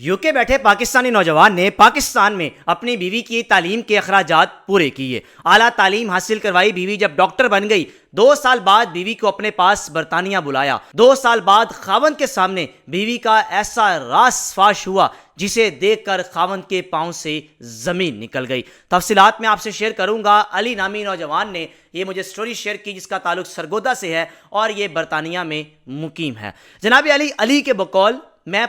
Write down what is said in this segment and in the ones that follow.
UK बैठे पाकिस्तानी नौजवान ने पाकिस्तान में अपनी बीवी की तालीम के अखराजात पूरे किए। आला तालीम हासिल करवाई बीवी जब डॉक्टर बन गई, 2 साल बाद बीवी को अपने पास बरतानिया बुलाया। 2 साल बाद खावंद के सामने बीवी का ऐसा राज फाश हुआ जिसे देखकर खावंद के पांव से जमीन निकल गई। तफसीलात मैं आपसे शेयर करूंगा। अली नामी नौजवान ने ये मुझे स्टोरी शेयर की जिसका ताल्लुक सरगोदा से है और ये बरतानिया में मुकीम है। जनाब अली के बकौल मैं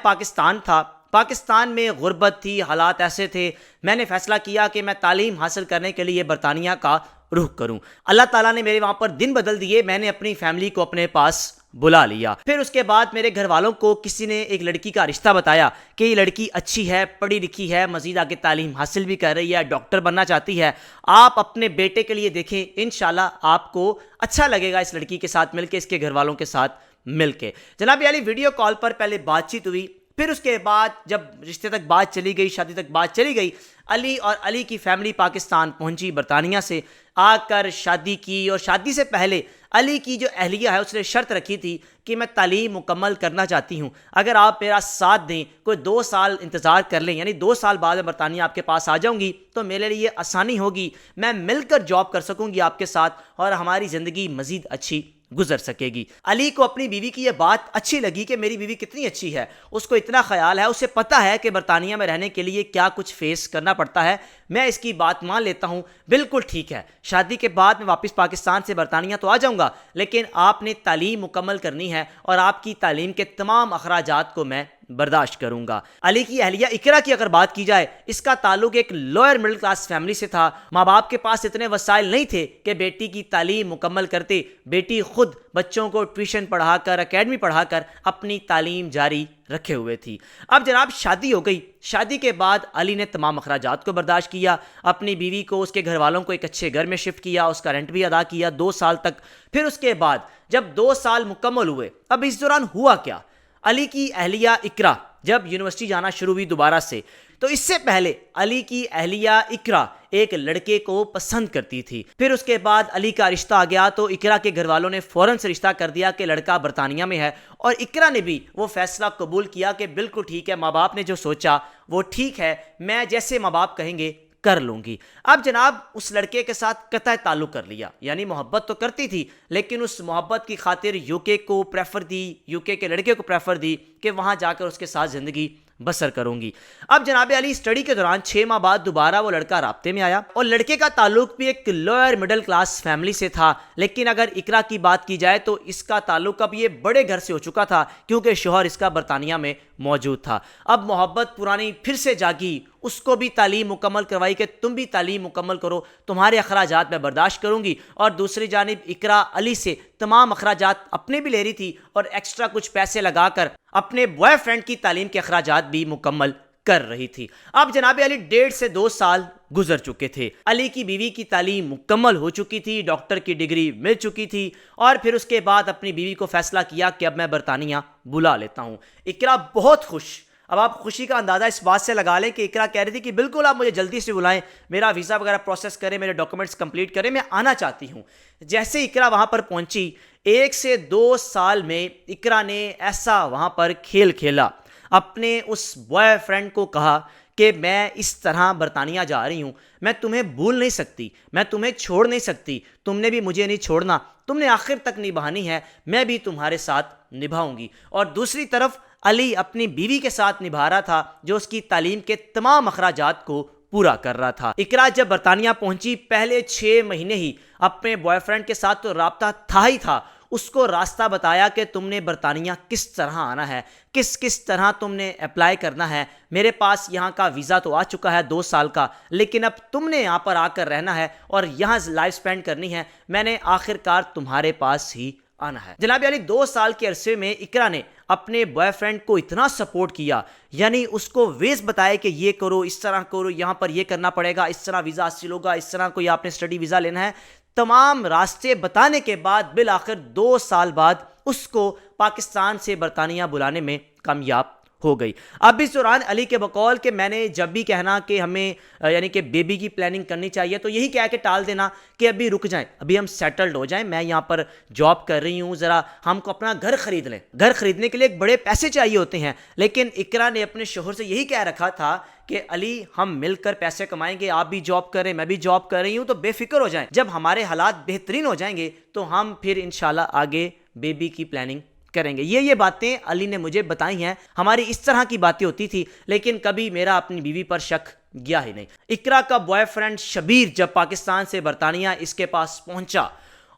पाकिस्तान में गुर्बत थी, हालात ऐसे थे, मैंने फैसला किया कि मैं तालीम हासिल करने के लिए बरतानिया का रुख करूं। अल्लाह ताला ने मेरे वहां पर दिन बदल दिए। मैंने अपनी फैमिली को अपने पास बुला लिया। फिर उसके बाद मेरे घर वालों को किसी ने एक लड़की का रिश्ता बताया कि ये लड़की अच्छी है, पढ़ी लिखी है, मजीद आगे तालीम हासिल भी कर रही है, डॉक्टर बनना चाहती है, आप अपने बेटे के लिए देखें, इंशाल्लाह आपको अच्छा लगेगा इस लड़की के साथ मिलके, इसके घर वालों के साथ मिलके। जनाब अली वीडियो कॉल पर पहले बातचीत हुई, फिर उसके बाद जब रिश्ते तक बात चली गई, शादी तक बात चली गई, अली और अली की फैमिली पाकिस्तान पहुंची बरतानिया से, आकर शादी की। और शादी से पहले अली की जो अहलिया है उसने शर्त रखी थी कि मैं तालीम मुकम्मल करना चाहती हूं, अगर आप मेरा साथ दें, कोई 2 साल इंतज़ार कर लें, यानी 2 साल बाद मैं बरतानिया आपके पास आ जाऊंगी तो मेरे लिए आसानी होगी, मैं मिलकर जॉब कर सकूंगी आपके साथ और हमारी ज़िंदगी मज़ीद अच्छी गुजर सकेगी। अली को अपनी बीवी की यह बात अच्छी लगी कि मेरी बीवी कितनी अच्छी है, उसको इतना ख्याल है, उसे पता है कि बरतानिया में रहने के लिए क्या कुछ फेस करना पड़ता है, मैं इसकी बात मान लेता हूं, बिल्कुल ठीक है, शादी के बाद मैं वापस पाकिस्तान से बरतानिया तो आ जाऊंगा, लेकिन आपने तालीम मुकम्मल करनी है और आपकी तालीम के तमाम अखराजात को मैं बर्दाश्त करूंगा। अली की अहलिया इकरा की अगर बात की जाए, इसका ताल्लुक एक लोअर मिडिल क्लास फैमिली से था। माँ बाप के पास इतने वसाइल नहीं थे कि बेटी की तालीम मुकम्मल करते। बेटी खुद बच्चों को ट्यूशन पढ़ाकर, एकेडमी पढ़ाकर अपनी तालीम जारी रखे हुए थी। अब जनाब शादी हो गई। शादी के बाद अली ने तमाम अखराजात को बर्दाश्त किया, अपनी बीवी को, उसके घर वालों को एक अच्छे घर में शिफ्ट किया, उसका रेंट भी अदा किया 2 साल तक। फिर उसके बाद जब 2 साल मुकम्मल हुए, अब इस दौरान हुआ क्या, अली की अहलिया इकरा जब यूनिवर्सिटी जाना शुरू हुई दोबारा से, तो इससे पहले अली की अहलिया इकरा एक लड़के को पसंद करती थी। फिर उसके बाद अली का रिश्ता आ गया तो इकरा के घर वालों ने फौरन से रिश्ता कर दिया कि लड़का बरतानिया में है, और इकरा ने भी वो फैसला कबूल किया कि बिल्कुल ठीक है, माँ बाप ने जो सोचा वो ठीक है, मैं जैसे माँ बाप कहेंगे कर लूंगी। अब जनाब उस लड़के के साथ कतई ताल्लुक कर लिया, यानी मोहब्बत तो करती थी लेकिन उस मोहब्बत की खातिर यूके को प्रेफर दी, यूके के लड़के को प्रेफर दी कि वहां जाकर उसके साथ जिंदगी बसर करूंगी। अब जनाब अली स्टडी के दौरान 6 माह बाद दोबारा वो लड़का राब्ते में आया और लड़के का ताल्लुक भी एक लोअर मिडिल क्लास फैमिली से था, लेकिन अगर इकरा की बात की जाए तो इसका ताल्लुक अब ये बड़े घर से हो चुका था क्योंकि शोहर इसका बरतानिया में मौजूद था। अब मोहब्बत पुरानी फिर से जागी, उसको भी तालीम मुकम्मल करवाई कि तुम भी तालीम मुकम्मल करो, तुम्हारे अखराजात मैं बर्दाश्त करूंगी। और दूसरी जानिब इकरा अली से तमाम अखराजात अपने भी ले रही थी और एक्स्ट्रा कुछ पैसे लगाकर अपने बॉयफ्रेंड की तालीम के अखराजात भी मुकम्मल कर रही थी। अब जनाब अली 1.5 से 2 साल गुजर चुके थे। अली की बीवी की तालीम मुकम्मल हो चुकी थी, डॉक्टर की डिग्री मिल चुकी थी, और फिर उसके बाद अपनी बीवी को फैसला किया कि अब मैं बरतानिया बुला लेता हूं। इकरा बहुत खुश। अब आप खुशी का अंदाज़ा इस बात से लगा लें कि इकरा कह रही थी कि बिल्कुल आप मुझे जल्दी से बुलाएं, मेरा वीज़ा वगैरह प्रोसेस करें, मेरे डॉक्यूमेंट्स कंप्लीट करें, मैं आना चाहती हूं। जैसे इकरा वहां पर पहुंची, 1 से 2 साल में इकरा ने ऐसा वहां पर खेल खेला, अपने उस बॉयफ्रेंड को कहा कि मैं इस तरह बरतानिया जा रही हूं, मैं तुम्हें भूल नहीं सकती, मैं तुम्हें छोड़ नहीं सकती, तुमने भी मुझे नहीं छोड़ना, तुमने आखिर तक निभानी है, मैं भी तुम्हारे साथ निभाऊंगी। और दूसरी तरफ अली अपनी बीवी के साथ निभा रहा था जो उसकी तालीम के तमाम अखराजात को पूरा कर रहा था। इकरा जब बरतानिया पहुंची, पहले 6 महीने ही अपने बॉयफ्रेंड के साथ तो राब्ता था ही था, उसको रास्ता बताया कि तुमने बरतानिया किस तरह आना है, किस किस तरह तुमने अप्लाई करना है, मेरे पास यहाँ का वीज़ा तो आ चुका है 2 साल का, लेकिन अब तुमने यहाँ पर आकर रहना है और यहाँ लाइफ स्पेंड करनी है, मैंने आखिरकार तुम्हारे पास ही आना है। जनाब अली 2 साल के अरसे में इकरा ने अपने बॉयफ्रेंड को इतना सपोर्ट किया, यानी उसको वेज बताया कि ये करो, इस तरह करो, यहाँ पर ये करना पड़ेगा, इस तरह वीज़ा हासिल होगा, इस तरह कोई आपने स्टडी वीज़ा लेना है, तमाम रास्ते बताने के बाद बिल आखिर 2 साल बाद उसको पाकिस्तान से बरतानिया बुलाने में कामयाब ہو گئی۔ اب اس دوران علی کے بقول کہ میں نے جب بھی کہنا کہ ہمیں یعنی کہ بیبی کی پلاننگ کرنی چاہیے تو یہی کہہ کے ٹال دینا کہ ابھی رک جائیں، ابھی ہم سیٹلڈ ہو جائیں، میں یہاں پر جاب کر رہی ہوں، ذرا ہم کو اپنا گھر خرید لیں۔ گھر خریدنے کے لیے ایک بڑے پیسے چاہیے ہوتے ہیں، لیکن اقرا نے اپنے شوہر سے یہی کہہ رکھا تھا کہ علی ہم مل کر پیسے کمائیں گے، آپ بھی جاب کریں میں بھی جاب کر رہی ہوں، تو بے فکر ہو جائیں، جب ہمارے حالات بہترین ہو جائیں گے تو ہم پھر انشاءاللہ آگے بیبی کی پلاننگ کریں گے۔ یہ باتیں علی نے مجھے بتائی ہیں، ہماری اس طرح کی باتیں ہوتی تھی، لیکن کبھی میرا اپنی بیوی پر شک گیا ہی نہیں۔ اقرا کا بوائے فرینڈ شبیر جب پاکستان سے برطانیہ اس کے پاس پہنچا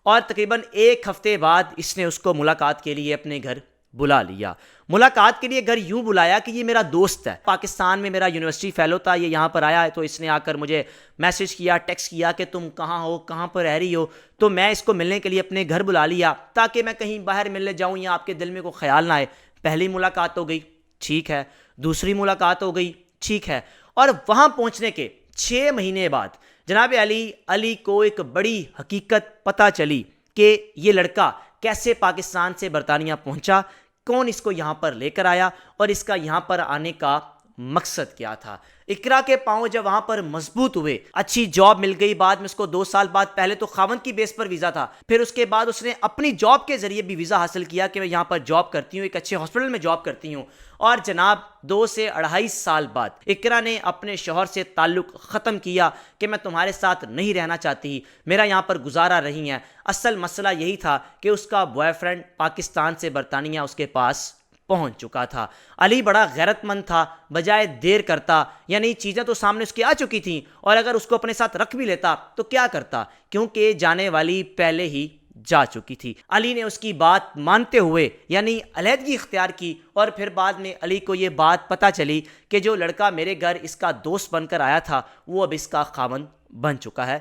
اور تقریباً 1 ہفتے بعد اس نے اس کو ملاقات کے لیے اپنے گھر بلا لیا۔ ملاقات کے لیے گھر یوں بلایا کہ یہ میرا دوست ہے، پاکستان میں میرا یونیورسٹی فیلو تھا، یہ یہاں پر آیا ہے تو اس نے آ کر مجھے میسج کیا، ٹیکسٹ کیا کہ تم کہاں ہو، کہاں پر رہ رہی ہو، تو میں اس کو ملنے کے لیے اپنے گھر بلا لیا تاکہ میں کہیں باہر ملنے جاؤں یا آپ کے دل میں کوئی خیال نہ آئے۔ پہلی ملاقات ہو گئی، ٹھیک ہے، دوسری ملاقات ہو گئی، ٹھیک ہے، اور وہاں پہنچنے کے 6 مہینے بعد جناب علی کو ایک بڑی حقیقت پتہ چلی کہ یہ لڑکا کیسے پاکستان سے برطانیہ پہنچا، کون اس کو یہاں پر لے کر آیا اور اس کا یہاں پر آنے کا مقصد کیا تھا۔ اقرا کے پاؤں جب وہاں پر مضبوط ہوئے، اچھی جاب مل گئی، بعد میں اس کو 2 سال بعد، پہلے تو خاوند کی بیس پر ویزا تھا، پھر اس کے بعد اس نے اپنی جاب کے ذریعے بھی ویزا حاصل کیا کہ میں یہاں پر جاب کرتی ہوں، ایک اچھے ہاسپٹل میں جاب کرتی ہوں، اور جناب 2 سے 2.5 سال بعد اقرا نے اپنے شوہر سے تعلق ختم کیا کہ میں تمہارے ساتھ نہیں رہنا چاہتی، میرا یہاں پر گزارا رہی ہیں۔ اصل مسئلہ یہی تھا کہ اس کا بوائے فرینڈ پاکستان سے برطانیہ اس کے پاس پہنچ چکا تھا۔ علی بڑا غیرت مند تھا، بجائے دیر کرتا، یعنی چیزیں تو سامنے اس کی آ چکی تھیں اور اگر اس کو اپنے ساتھ رکھ بھی لیتا تو کیا کرتا، کیونکہ جانے والی پہلے ہی جا چکی تھی۔ علی نے اس کی بات مانتے ہوئے یعنی علیحدگی اختیار کی، اور پھر بعد میں علی کو یہ بات پتہ چلی کہ جو لڑکا میرے گھر اس کا دوست بن کر آیا تھا وہ اب اس کا خاوند بن چکا ہے۔